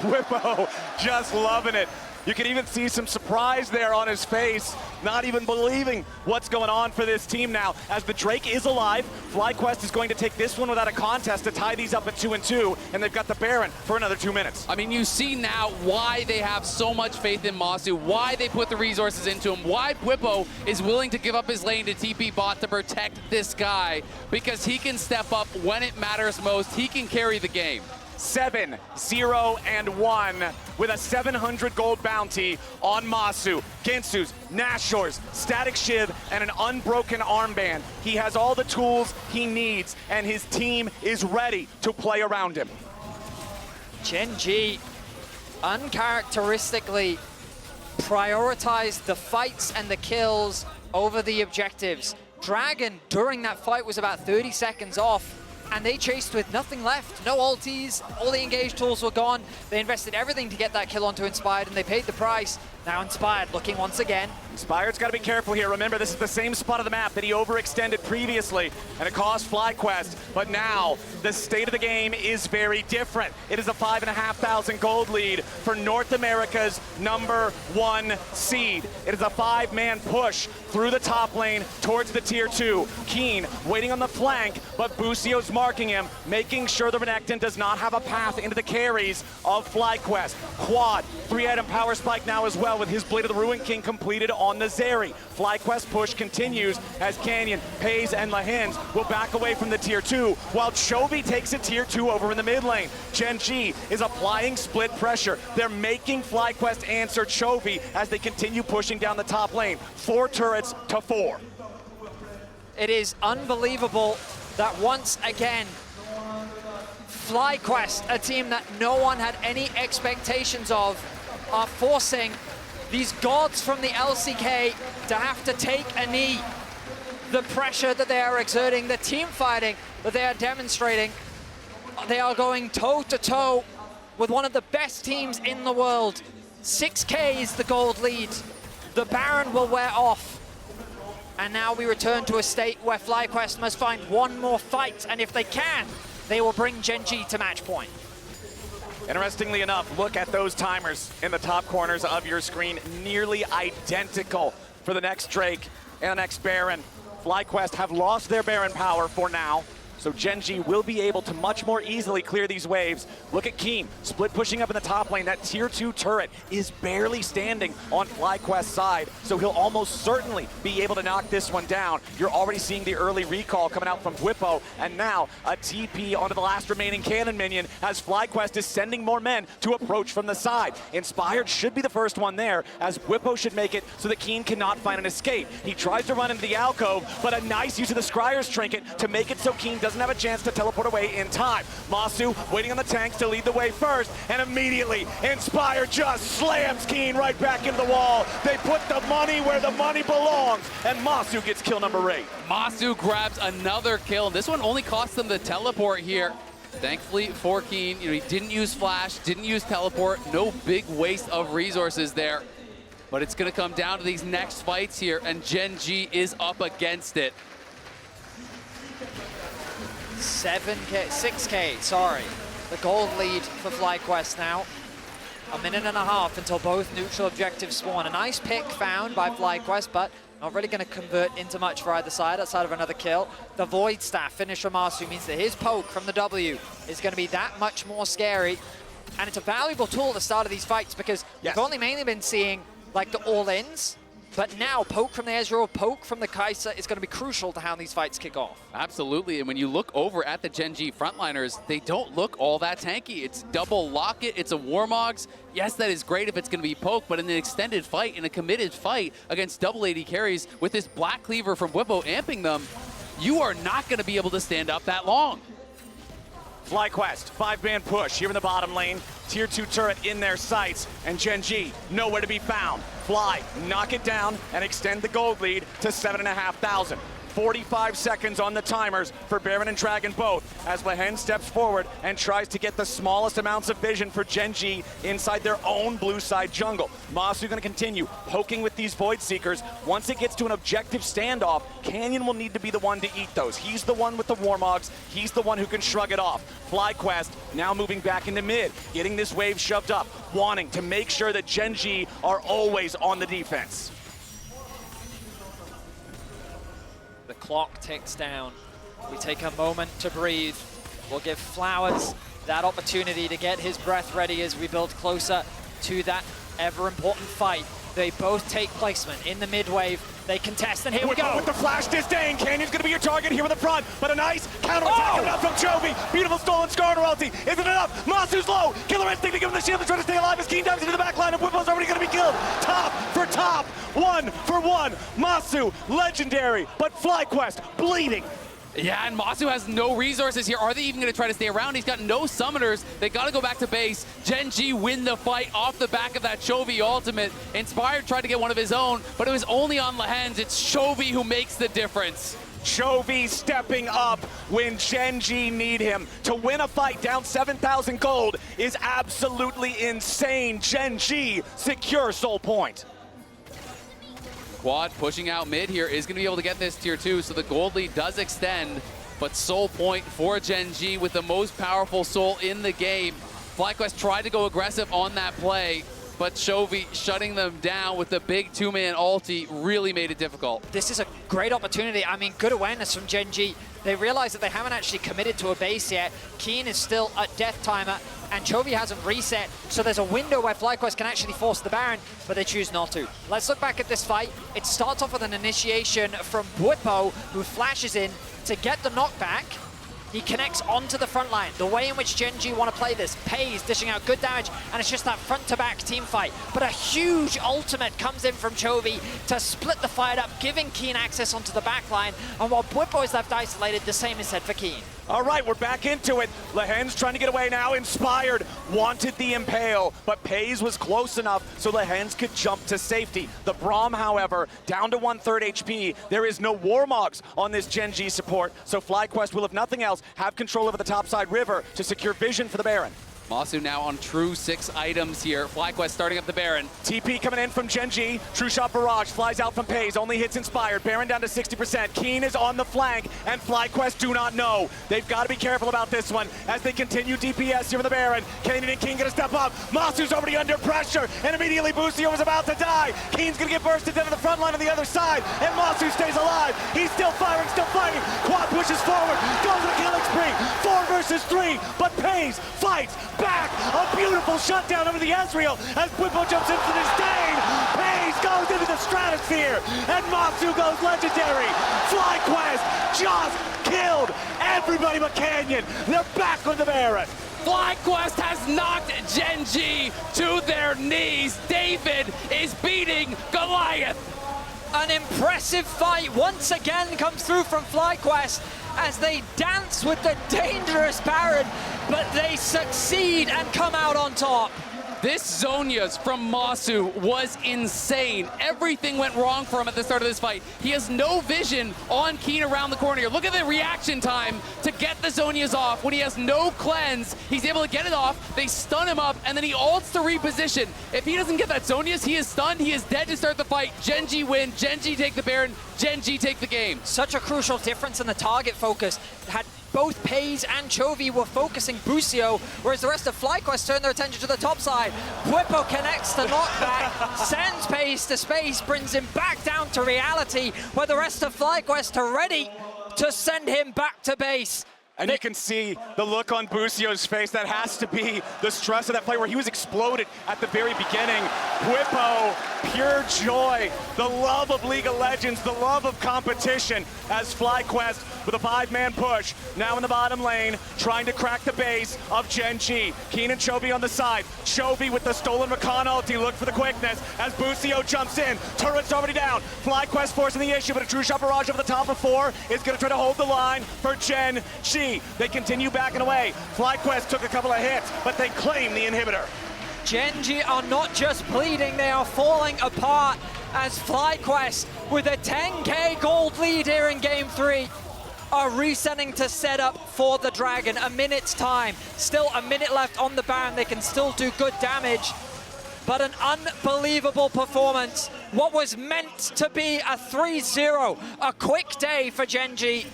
Bwipo just loving it. You can even see some surprise there on his face, not even believing what's going on for this team now. As the Drake is alive, FlyQuest is going to take this one without a contest to tie these up at 2-2, and they've got the Baron for another 2 minutes. I mean, you see now why they have so much faith in Masu, why they put the resources into him, why Bwipo is willing to give up his lane to TP bot to protect this guy, because he can step up when it matters most. He can carry the game. 7-0-1 with a 700 gold bounty on Masu. Ginsu's, Nashor's, Static Shiv, and an unbroken armband. He has all the tools he needs, and his team is ready to play around him. Gen.G uncharacteristically prioritized the fights and the kills over the objectives. Dragon, during that fight, was about 30 seconds off, and they chased with nothing left. No ultis, all the engaged tools were gone. They invested everything to get that kill onto Inspired, and they paid the price. Now Inspired looking once again. Inspired's got to be careful here. Remember, this is the same spot of the map that he overextended previously, and it cost FlyQuest. But now, the state of the game is very different. It is a 5,500 gold lead for North America's #1 seed. It is a 5-man push through the top lane towards the tier 2. Keen waiting on the flank, but Busio's marking him, making sure the Renekton does not have a path into the carries of FlyQuest. Quad, 3-item power spike now as well, with his Blade of the Ruin King completed on the Zeri. FlyQuest push continues as Canyon, Pays, and Lehens will back away from the tier 2, while Chovy takes a tier 2 over in the mid lane. Gen.G is applying split pressure. They're making FlyQuest answer Chovy as they continue pushing down the top lane. 4 turrets to 4. It is unbelievable that once again, FlyQuest, a team that no one had any expectations of, are forcing these gods from the LCK to have to take a knee. The pressure that they are exerting, the team fighting that they are demonstrating, they are going toe-to-toe with one of the best teams in the world. 6K is the gold lead. The Baron will wear off. And now we return to a state where FlyQuest must find one more fight, and if they can, they will bring Gen.G to match point. Interestingly enough, look at those timers in the top corners of your screen. Nearly identical for the next Drake and the next Baron. FlyQuest have lost their Baron power for now, so Gen.G will be able to much more easily clear these waves. Look at Keen, split pushing up in the top lane. That tier 2 turret is barely standing on FlyQuest's side, so he'll almost certainly be able to knock this one down. You're already seeing the early recall coming out from Bwipo, and now a TP onto the last remaining cannon minion as FlyQuest is sending more men to approach from the side. Inspired should be the first one there, as Bwipo should make it so that Keen cannot find an escape. He tries to run into the alcove, but a nice use of the Scryer's trinket to make it so Keen doesn't have a chance to teleport away in time. Masu waiting on the tanks to lead the way first, and immediately Inspired just slams Keen right back into the wall. They put the money where the money belongs, and Masu gets kill number 8. Masu grabs another kill. This one only cost them the teleport here. Thankfully for Keen, he didn't use flash, didn't use teleport, no big waste of resources there. But it's gonna come down to these next fights here, and Gen.G is up against it. 6K, sorry. The gold lead for FlyQuest now. A minute and a half until both neutral objectives spawn. A nice pick found by FlyQuest, but not really going to convert into much for either side outside of another kill. The Void Staff finish from Masu means that his poke from the W is going to be that much more scary. And it's a valuable tool at the start of these fights because Yes. we've only mainly been seeing like the all-ins, but now poke from the Ezreal, poke from the Kai'Sa is going to be crucial to how these fights kick off. Absolutely, and when you look over at the Gen.G frontliners, they don't look all that tanky. It's double Locket, it's a Warmogs. Yes, that is great if it's going to be poke, but in an extended fight, in a committed fight against double AD carries with this Black Cleaver from Whippo amping them, you are not going to be able to stand up that long. FlyQuest, 5-man push here in the bottom lane. Tier 2 turret in their sights, and Gen.G nowhere to be found. Fly, knock it down, and extend the gold lead to 7,500. 45 seconds on the timers for Baron and Dragon both, as Lehen steps forward and tries to get the smallest amounts of vision for Gen.G inside their own blue side jungle. Masu gonna continue poking with these Void Seekers. Once it gets to an objective standoff, Canyon will need to be the one to eat those. He's the one with the Warmogs. He's the one who can shrug it off. FlyQuest now moving back into mid, getting this wave shoved up, wanting to make sure that Gen.G are always on the defense. The clock ticks down. We take a moment to breathe. We'll give Flowers that opportunity to get his breath ready as we build closer to that ever-important fight. They both take placement in the mid-wave. They contest, and here we go. With the flash disdain, Canyon's gonna be your target here in the front, but a nice counter-attack coming out from Chovy. Beautiful stolen Skarner ulti. Isn't enough. Masu's low. Killer Instinct to give him the shield to try to stay alive as Keen dives into the back line, and Whipple's already gonna be killed. Top for top. 1 for 1. Masu, legendary, but FlyQuest bleeding. Yeah, and Masu has no resources here. Are they even going to try to stay around? He's got no summoners. They got to go back to base. Gen.G win the fight off the back of that Chovy ultimate. Inspired tried to get one of his own, but it was only on Lehen's. It's Chovy who makes the difference. Chovy stepping up when Gen.G need him. To win a fight down 7,000 gold is absolutely insane. Gen.G secure soul point. Quad pushing out mid here is going to be able to get this tier 2, so the gold lead does extend, but soul point for Gen.G with the most powerful soul in the game. FlyQuest tried to go aggressive on that play, but Chovy shutting them down with the big 2-man ulti really made it difficult. This is a great opportunity. I mean, good awareness from Gen.G. They realize that they haven't actually committed to a base yet. Keen is still at death timer, and Chovy hasn't reset, so there's a window where FlyQuest can actually force the Baron, but they choose not to. Let's look back at this fight. It starts off with an initiation from Whippo, who flashes in to get the knockback. He connects onto the front line. The way in which Gen.G want to play this, Pays dishing out good damage, and it's just that front-to-back team fight. But a huge ultimate comes in from Chovy to split the fight up, giving Keen access onto the back line. And while Whippo is left isolated, the same is said for Keen. All right, we're back into it. Lehen's trying to get away now. Inspired wanted the Impale, but Pays was close enough so Lehen's could jump to safety. The Braum, however, down to 1/3 HP. There is no Warmogs on this Gen.G support, so FlyQuest will, if nothing else, have control over the topside river to secure vision for the Baron. Masu now on true 6 items here. FlyQuest starting up the Baron. TP coming in from Gen.G. True Shot Barrage flies out from Pays, only hits Inspired. Baron down to 60%. Keen is on the flank, and FlyQuest do not know. They've got to be careful about this one as they continue DPS here with the Baron. Canyon and Keen gonna step up. Masu's already under pressure, and immediately Boostio was about to die. Keen's gonna get bursted into the front line on the other side, and Masu stays alive. He's still firing, still fighting. Quad pushes forward, goes to the killing spree. 4 versus 3, but Pays fights back. A beautiful shutdown over the Ezreal as Whippo jumps into the disdain. Pays goes into the stratosphere, and Masu goes legendary. FlyQuest just killed everybody but Canyon. They're back on the Baron. FlyQuest has knocked Gen.G to their knees. David is beating Goliath. An impressive fight once again comes through from FlyQuest as they dance with the dangerous Baron, but they succeed and come out on top. This Zhonya's from Masu was insane. Everything went wrong for him at the start of this fight. He has no vision on Keen around the corner here. Look at the reaction time to get the Zhonya's off. When he has no cleanse, he's able to get it off. They stun him up, and then he ults to reposition. If he doesn't get that Zhonya's, he is stunned. He is dead to start the fight. Gen.G win. Gen.G take the Baron. Gen.G take the game. Such a crucial difference in the target focus. Had both Paze and Chovy were focusing Busio, whereas the rest of FlyQuest turned their attention to the top side. Whippo connects the knockback, sends Paze to space, brings him back down to reality, where the rest of FlyQuest are ready to send him back to base. And you can see the look on Busio's face. That has to be the stress of that play where he was exploded at the very beginning. Whippo, pure joy, the love of League of Legends, the love of competition as FlyQuest with a 5-man push. Now in the bottom lane, trying to crack the base of Gen.G. Keen and Chovy on the side. Chovy with the stolen Rakan ulti, look for the quickness as Busio jumps in. Turret's already down. FlyQuest forcing the issue, but a true shot barrage over the top of 4 is going to try to hold the line for Gen.G. They continue backing away. FlyQuest took a couple of hits, but they claim the inhibitor. Gen.G are not just bleeding, they are falling apart as FlyQuest, with a 10k gold lead here in Game 3, are resetting to set up for the Dragon. A minute's time, still a minute left on the Baron. They can still do good damage, but an unbelievable performance. What was meant to be a 3-0, a quick day for Gen.G,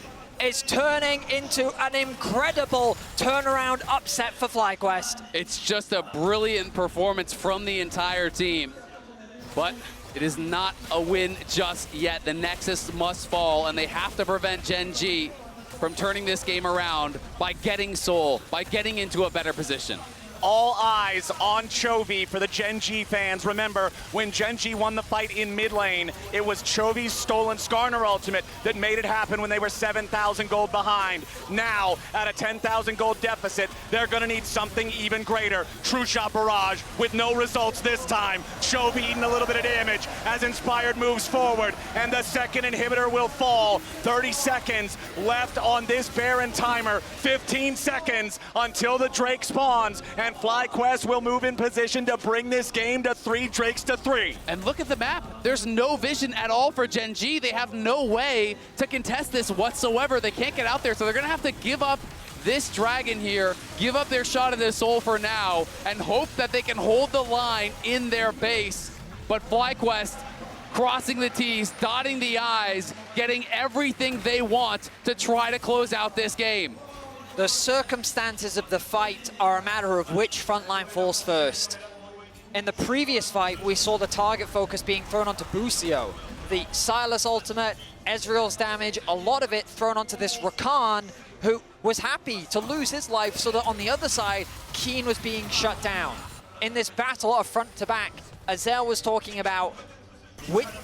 is turning into an incredible turnaround upset for FlyQuest. It's just a brilliant performance from the entire team, but it is not a win just yet. The Nexus must fall, and they have to prevent Gen.G from turning this game around by getting Soul, by getting into a better position. All eyes on Chovy for the Gen.G fans. Remember, when Gen.G won the fight in mid lane, it was Chovy's stolen Skarner ultimate that made it happen when they were 7,000 gold behind. Now, at a 10,000 gold deficit, they're gonna need something even greater. True shot barrage with no results this time. Chovy eating a little bit of damage as Inspired moves forward, and the second inhibitor will fall. 30 seconds left on this Baron timer. 15 seconds until the Drake spawns, and FlyQuest will move in position to bring this game to 3 Drakes to 3. And look at the map. There's no vision at all for Gen.G. They have no way to contest this whatsoever. They can't get out there, so they're gonna have to give up this Dragon here, give up their shot at the Soul for now, and hope that they can hold the line in their base. But FlyQuest crossing the T's, dotting the I's, getting everything they want to try to close out this game. The circumstances of the fight are a matter of which frontline falls first. In the previous fight, we saw the target focus being thrown onto Busio. The Silas ultimate, Ezreal's damage, a lot of it thrown onto this Rakan, who was happy to lose his life so that on the other side, Keen was being shut down. In this battle of front to back, Azel was talking about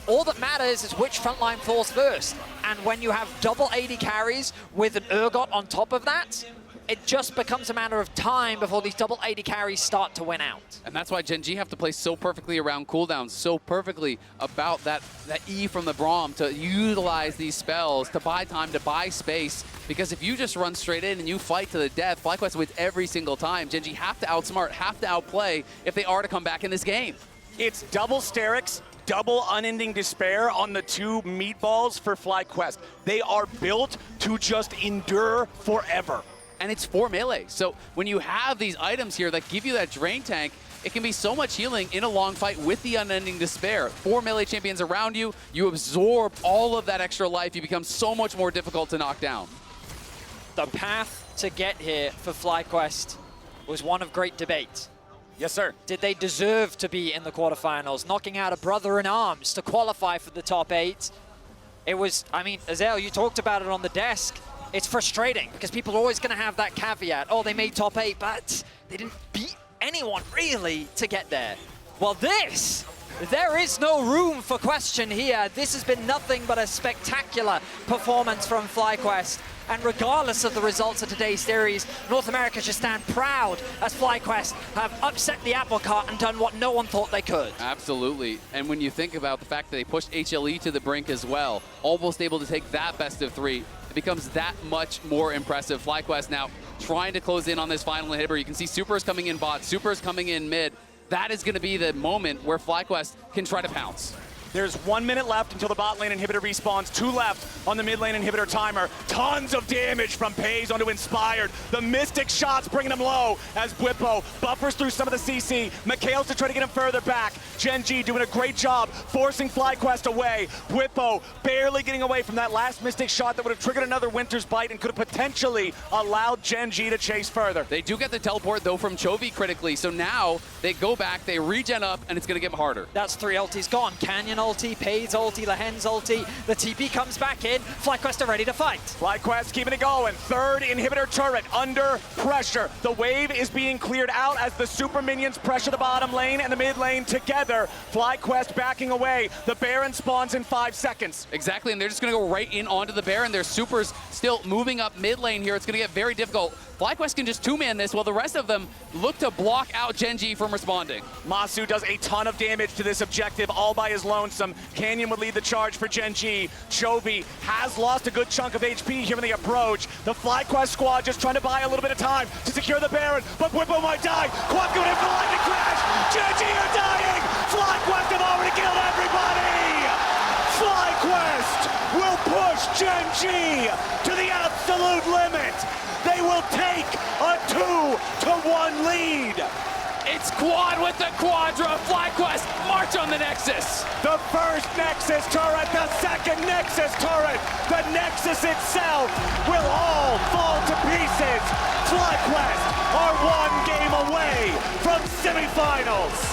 all that matters is which frontline falls first. And when you have double AD carries with an Urgot on top of that, it just becomes a matter of time before these double AD carries start to win out. And that's why Gen.G have to play so perfectly around cooldowns, so perfectly about that E from the Braum to utilize these spells, to buy time, to buy space. Because if you just run straight in and you fight to the death, FlyQuest wins every single time. Gen.G have to outsmart, have to outplay if they are to come back in this game. It's double Sterix, double Unending Despair on the 2 meatballs for FlyQuest. They are built to just endure forever. And it's 4 melee. So when you have these items here that give you that drain tank, it can be so much healing in a long fight with the Unending Despair. 4 melee champions around you, you absorb all of that extra life, you become so much more difficult to knock down. The path to get here for FlyQuest was one of great debate. Yes, sir. Did they deserve to be in the quarterfinals, knocking out a brother-in-arms to qualify for the top 8? It was, I mean, Azel, you talked about it on the desk. It's frustrating because people are always going to have that caveat. Oh, they made top 8, but they didn't beat anyone really to get there. Well, there is no room for question here. This has been nothing but a spectacular performance from FlyQuest. And regardless of the results of today's series, North America should stand proud as FlyQuest have upset the apple cart and done what no one thought they could. Absolutely. And when you think about the fact that they pushed HLE to the brink as well, almost able to take that best of 3, it becomes that much more impressive. FlyQuest now trying to close in on this final inhibitor. You can see Super's coming in bot, Super's coming in mid. That is going to be the moment where FlyQuest can try to pounce. There's 1 minute left until the bot lane inhibitor respawns. 2 left on the mid lane inhibitor timer. Tons of damage from Pays onto Inspired. The Mystic shots bringing him low as Bwipo buffers through some of the CC. Mikhail's to try to get him further back. Gen.G doing a great job forcing FlyQuest away. Bwipo barely getting away from that last Mystic shot that would have triggered another Winter's Bite and could have potentially allowed Gen.G to chase further. They do get the teleport though from Chovy critically, so now they go back, they regen up, and it's gonna get harder. That's 3 ultis gone. Canyon ulti, Pays ulti, Lehen's ulti. The TP comes back in. FlyQuest are ready to fight. FlyQuest keeping it going. 3rd inhibitor turret under pressure. The wave is being cleared out as the super minions pressure the bottom lane and the mid lane together. FlyQuest backing away. The Baron spawns in 5 seconds. Exactly, and they're just gonna go right in onto the Baron. Their supers still moving up mid lane here. It's gonna get very difficult. FlyQuest can just 2-man this while the rest of them look to block out Gen.G from responding. Masu does a ton of damage to this objective all by his lonesome. Canyon would lead the charge for Gen.G. Chovy has lost a good chunk of HP here in the approach. The FlyQuest squad just trying to buy a little bit of time to secure the Baron, but Bwipo might die. Quad going in for the lightning crash. Gen.G are dying. FlyQuest have already killed everybody. FlyQuest will push Gen.G to the absolute limit. They will take a 2-1 lead. It's Quad with the Quadra. FlyQuest march on the Nexus. The first Nexus turret, the second Nexus turret, the Nexus itself will all fall to pieces. FlyQuest are 1 game away from semifinals.